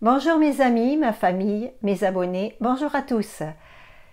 Bonjour mes amis, ma famille, mes abonnés, bonjour à tous.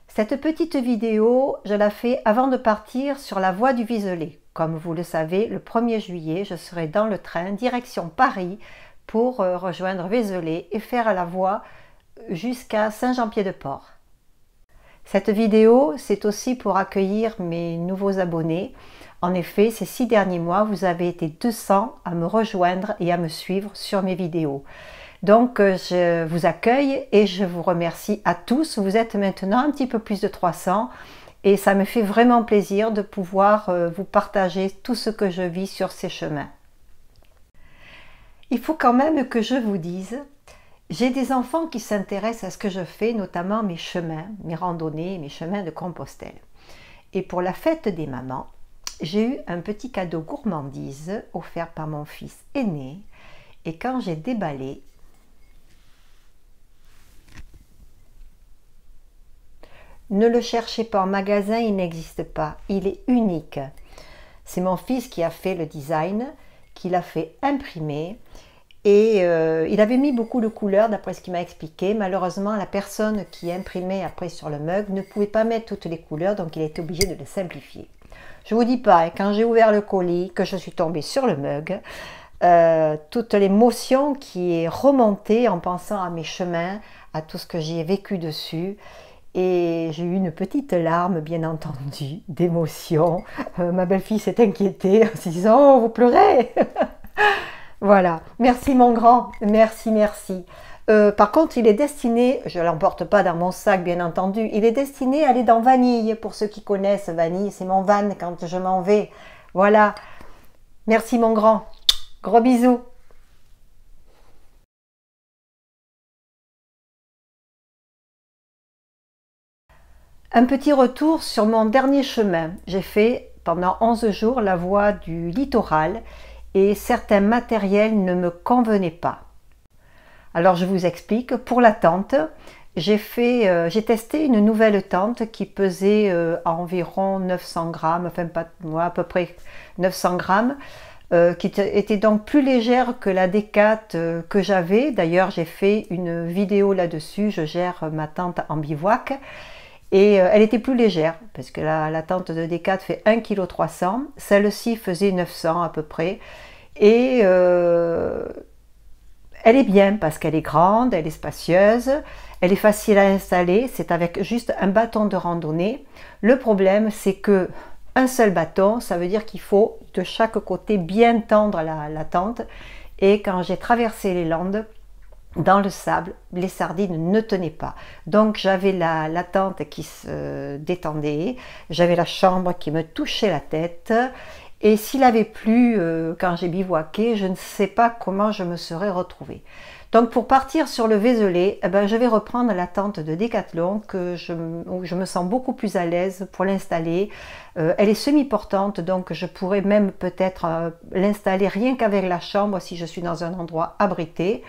Cette petite vidéo, je la fais avant de partir sur la voie du Vézelay. Comme vous le savez, le 1er juillet, je serai dans le train direction Paris pour rejoindre Vézelay et faire la voie jusqu'à Saint-Jean-Pied-de-Port. Cette vidéo, c'est aussi pour accueillir mes nouveaux abonnés. En effet, ces 6 derniers mois, vous avez été 200 à me rejoindre et à me suivre sur mes vidéos. Donc, je vous accueille et je vous remercie à tous. Vous êtes maintenant un petit peu plus de 300 et ça me fait vraiment plaisir de pouvoir vous partager tout ce que je vis sur ces chemins. Il faut quand même que je vous dise, j'ai des enfants qui s'intéressent à ce que je fais, notamment mes chemins, mes randonnées, mes chemins de Compostelle. Et pour la fête des mamans, j'ai eu un petit cadeau gourmandise offert par mon fils aîné. Et quand j'ai déballé, ne le cherchez pas en magasin, il n'existe pas. Il est unique. C'est mon fils qui a fait le design, qui l'a fait imprimer. Et il avait mis beaucoup de couleurs d'après ce qu'il m'a expliqué. Malheureusement, la personne qui imprimait après sur le mug ne pouvait pas mettre toutes les couleurs, donc il a été obligé de les simplifier. Je vous dis pas, quand j'ai ouvert le colis, que je suis tombée sur le mug, toute l'émotion qui est remontée en pensant à mes chemins, à tout ce que j'y ai vécu dessus. Et j'ai eu une petite larme, bien entendu, d'émotion. Ma belle-fille s'est inquiétée en se disant « Oh, vous pleurez !» Voilà. Merci mon grand. Merci, merci. Par contre, il est destiné, je ne l'emporte pas dans mon sac, bien entendu, il est destiné à aller dans Vanille. Pour ceux qui connaissent Vanille, c'est mon van quand je m'en vais. Voilà. Merci mon grand. Gros bisous. Un petit retour sur mon dernier chemin. J'ai fait pendant 11 jours la voie du littoral et certains matériels ne me convenaient pas. Alors je vous explique. Pour la tente, j'ai testé une nouvelle tente qui pesait environ 900 grammes, enfin pas moi, à peu près 900 grammes, qui était donc plus légère que la Decat que j'avais. D'ailleurs, j'ai fait une vidéo là-dessus. Je gère ma tente en bivouac. Et elle était plus légère, parce que la tente de Decat fait 1,3 kg, celle-ci faisait 900 à peu près. Et elle est bien, parce qu'elle est grande, elle est spacieuse, elle est facile à installer, c'est avec juste un bâton de randonnée. Le problème, c'est que un seul bâton, ça veut dire qu'il faut de chaque côté bien tendre la tente. Et quand j'ai traversé les Landes, dans le sable, les sardines ne tenaient pas. Donc j'avais la tente qui se détendait, j'avais la chambre qui me touchait la tête. Et s'il avait plu quand j'ai bivouaqué, je ne sais pas comment je me serais retrouvée. Donc pour partir sur le Vézelay, eh ben, je vais reprendre la tente de Decathlon où je me sens beaucoup plus à l'aise pour l'installer. Elle est semi-portante, donc je pourrais même peut-être l'installer rien qu'avec la chambre si je suis dans un endroit abrité.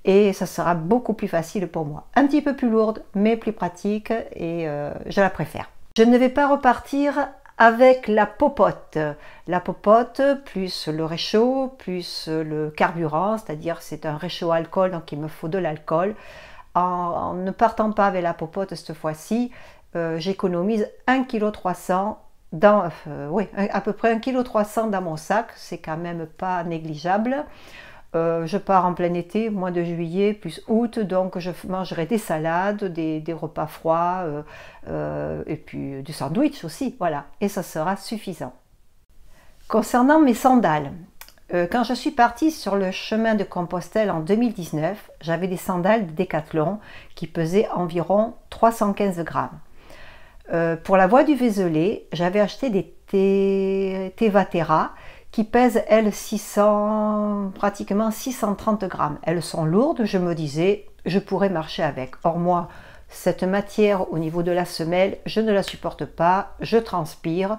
Et ça sera beaucoup plus facile pour moi. Un petit peu plus lourde, mais plus pratique et je la préfère. Je ne vais pas repartir avec la popote. La popote plus le réchaud, plus le carburant, c'est-à-dire c'est un réchaud alcool, donc il me faut de l'alcool. En ne partant pas avec la popote cette fois-ci, j'économise 1,3 kg à peu près 1,3 kg dans mon sac, c'est quand même pas négligeable. Je pars en plein été, mois de juillet plus août, donc je mangerai des salades, des repas froids et puis du sandwich aussi, voilà, et ça sera suffisant. Concernant mes sandales, quand je suis partie sur le chemin de Compostelle en 2019, j'avais des sandales de Decathlon qui pesaient environ 315 grammes. Pour la voie du Vézelay, j'avais acheté des Tevatera qui pèsent, elles, pratiquement 630 grammes. Elles sont lourdes, je me disais, je pourrais marcher avec. Or moi, cette matière au niveau de la semelle, je ne la supporte pas, je transpire.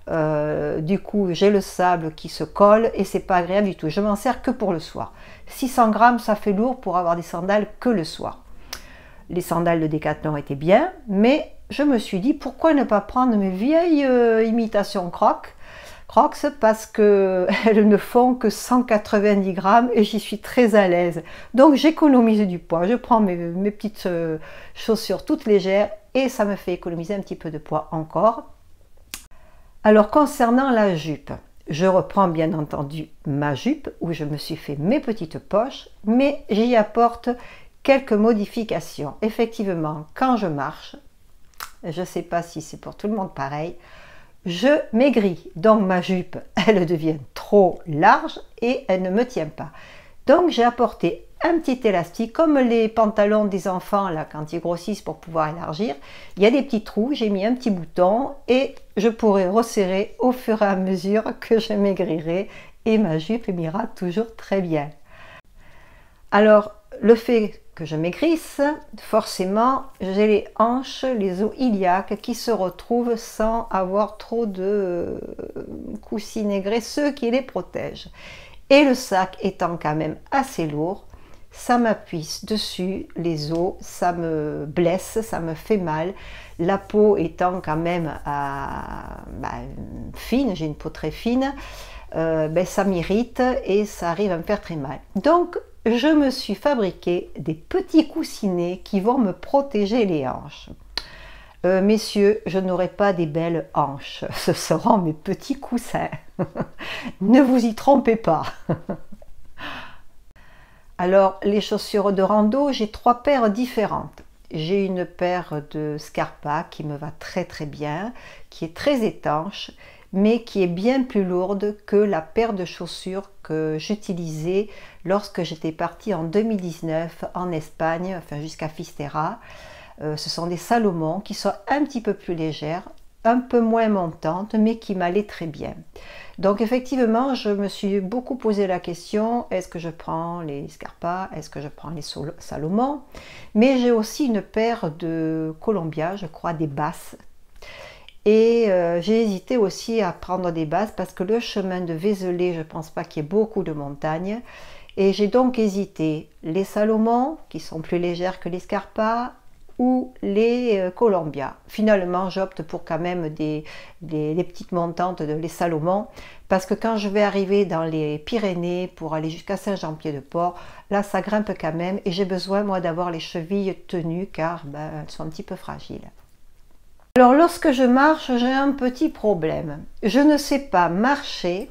Du coup, j'ai le sable qui se colle et c'est pas agréable du tout. Je m'en sers que pour le soir. 600 grammes, ça fait lourd pour avoir des sandales que le soir. Les sandales de Decathlon étaient bien, mais je me suis dit, pourquoi ne pas prendre mes vieilles imitations Crocs Crocs parce qu'elles ne font que 190 grammes et j'y suis très à l'aise. Donc j'économise du poids. Je prends mes petites chaussures toutes légères et ça me fait économiser un petit peu de poids encore. Alors concernant la jupe, je reprends bien entendu ma jupe où je me suis fait mes petites poches, mais j'y apporte quelques modifications. Effectivement, quand je marche, je ne sais pas si c'est pour tout le monde pareil, je maigris. Donc ma jupe, elle devient trop large et elle ne me tient pas. Donc j'ai apporté un petit élastique, comme les pantalons des enfants là quand ils grossissent pour pouvoir élargir. Il y a des petits trous, j'ai mis un petit bouton et je pourrai resserrer au fur et à mesure que je maigrirai et ma jupe m'ira toujours très bien. Alors le fait que je maigrisse, forcément j'ai les hanches, les os iliaques qui se retrouvent sans avoir trop de coussinets graisseux qui les protègent. Et le sac étant quand même assez lourd, ça m'appuie dessus, les os, ça me blesse, ça me fait mal. La peau étant quand même fine, j'ai une peau très fine, ça m'irrite et ça arrive à me faire très mal. Donc je me suis fabriqué des petits coussinets qui vont me protéger les hanches. Messieurs, je n'aurai pas des belles hanches, ce seront mes petits coussins. Ne vous y trompez pas. Alors, les chaussures de rando, j'ai 3 paires différentes. J'ai une paire de Scarpa qui me va très très bien, qui est très étanche, mais qui est bien plus lourde que la paire de chaussures que j'utilisais lorsque j'étais partie en 2019 en Espagne, enfin jusqu'à Fisterra. Ce sont des Salomon qui sont un petit peu plus légères, un peu moins montantes, mais qui m'allaient très bien. Donc effectivement, je me suis beaucoup posé la question, est-ce que je prends les Scarpa, est-ce que je prends les Salomon? Mais j'ai aussi une paire de Columbia, je crois, des basses. Et j'ai hésité aussi à prendre des basses parce que le chemin de Vézelay, je ne pense pas qu'il y ait beaucoup de montagnes. Et j'ai donc hésité les Salomon, qui sont plus légères que les Scarpa, ou les Columbia. Finalement, j'opte pour quand même les petites montantes de les Salomon, parce que quand je vais arriver dans les Pyrénées pour aller jusqu'à Saint-Jean-Pied-de-Port, là ça grimpe quand même et j'ai besoin moi d'avoir les chevilles tenues car elles sont un petit peu fragiles. Alors lorsque je marche, j'ai un petit problème. Je ne sais pas marcher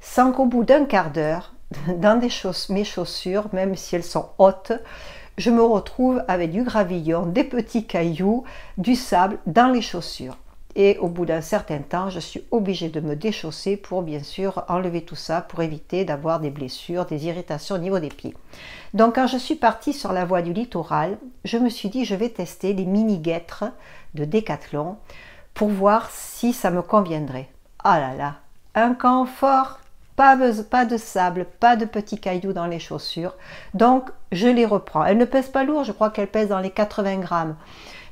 sans qu'au bout d'un quart d'heure, dans mes chaussures, même si elles sont hautes, je me retrouve avec du gravillon, des petits cailloux, du sable dans les chaussures. Et au bout d'un certain temps, je suis obligée de me déchausser pour bien sûr enlever tout ça, pour éviter d'avoir des blessures, des irritations au niveau des pieds. Donc quand je suis partie sur la voie du littoral, je me suis dit je vais tester les mini-guêtres de Decathlon pour voir si ça me conviendrait. Ah là là, un confort! Pas de sable, pas de petits cailloux dans les chaussures. Donc, je les reprends. Elles ne pèsent pas lourd, je crois qu'elles pèsent dans les 80 grammes.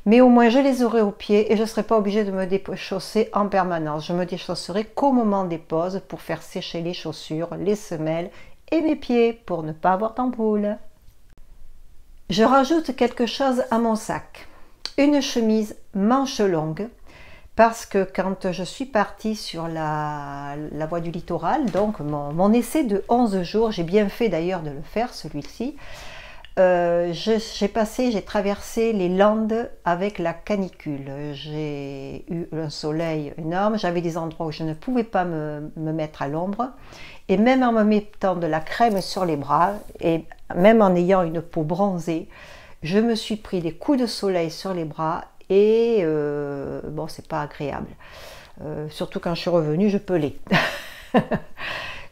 Mais au moins, je les aurai au pied et je ne serai pas obligée de me déchausser en permanence. Je me déchausserai qu'au moment des pauses pour faire sécher les chaussures, les semelles et mes pieds pour ne pas avoir d'ampoule. Je rajoute quelque chose à mon sac. Une chemise manche longue. Parce que quand je suis partie sur la voie du littoral, donc mon essai de 11 jours, j'ai bien fait d'ailleurs de le faire celui-ci, j'ai traversé les Landes avec la canicule. J'ai eu un soleil énorme, j'avais des endroits où je ne pouvais pas me mettre à l'ombre. Et même en me mettant de la crème sur les bras, et même en ayant une peau bronzée, je me suis pris des coups de soleil sur les bras. Et bon, c'est pas agréable. Surtout quand je suis revenue, je pelais.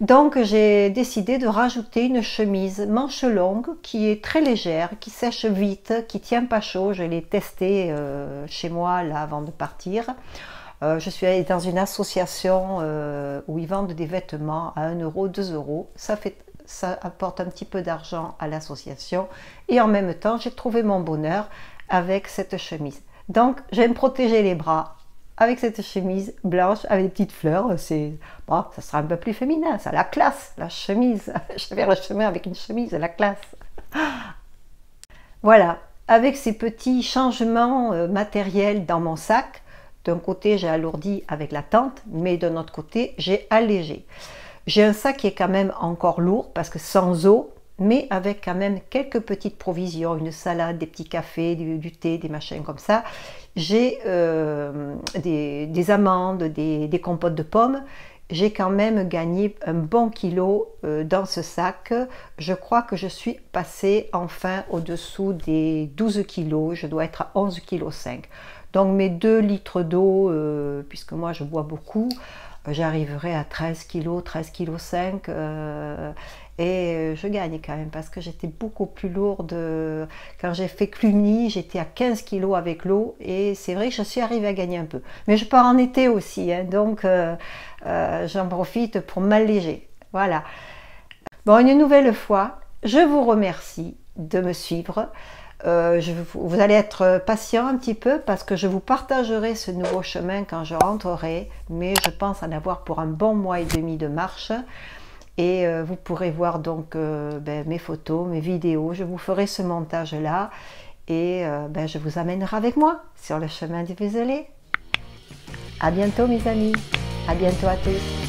Donc j'ai décidé de rajouter une chemise manche longue qui est très légère, qui sèche vite, qui tient pas chaud. Je l'ai testée chez moi là avant de partir. Je suis allée dans une association où ils vendent des vêtements à 1 euro, 2 euros. Ça apporte un petit peu d'argent à l'association. Et en même temps, j'ai trouvé mon bonheur avec cette chemise. Donc, je vais me protéger les bras avec cette chemise blanche avec des petites fleurs. Bon, ça sera un peu plus féminin, ça, la classe, la chemise. Je vais faire le chemin avec une chemise, la classe. Voilà, avec ces petits changements matériels dans mon sac, d'un côté j'ai alourdi avec la tente, mais d'un autre côté j'ai allégé. J'ai un sac qui est quand même encore lourd parce que sans eau, mais avec quand même quelques petites provisions, une salade, des petits cafés, du thé, des machins comme ça. J'ai des amandes, des compotes de pommes. J'ai quand même gagné un bon kilo dans ce sac. Je crois que je suis passée enfin au-dessous des 12 kilos. Je dois être à 11,5 kg. Donc mes 2 litres d'eau, puisque moi je bois beaucoup, j'arriverai à 13 kg, 13,5 kg. Et je gagne quand même parce que j'étais beaucoup plus lourde. Quand j'ai fait Cluny, j'étais à 15 kg avec l'eau et c'est vrai que je suis arrivée à gagner un peu. Mais je pars en été aussi, hein, donc j'en profite pour m'alléger. Voilà. Bon, une nouvelle fois, je vous remercie de me suivre. Vous allez être patient un petit peu parce que je vous partagerai ce nouveau chemin quand je rentrerai, mais je pense en avoir pour un bon mois et demi de marche. Et vous pourrez voir donc mes photos, mes vidéos. Je vous ferai ce montage là et je vous amènerai avec moi sur le chemin du Vézelay. À bientôt mes amis, à bientôt à tous.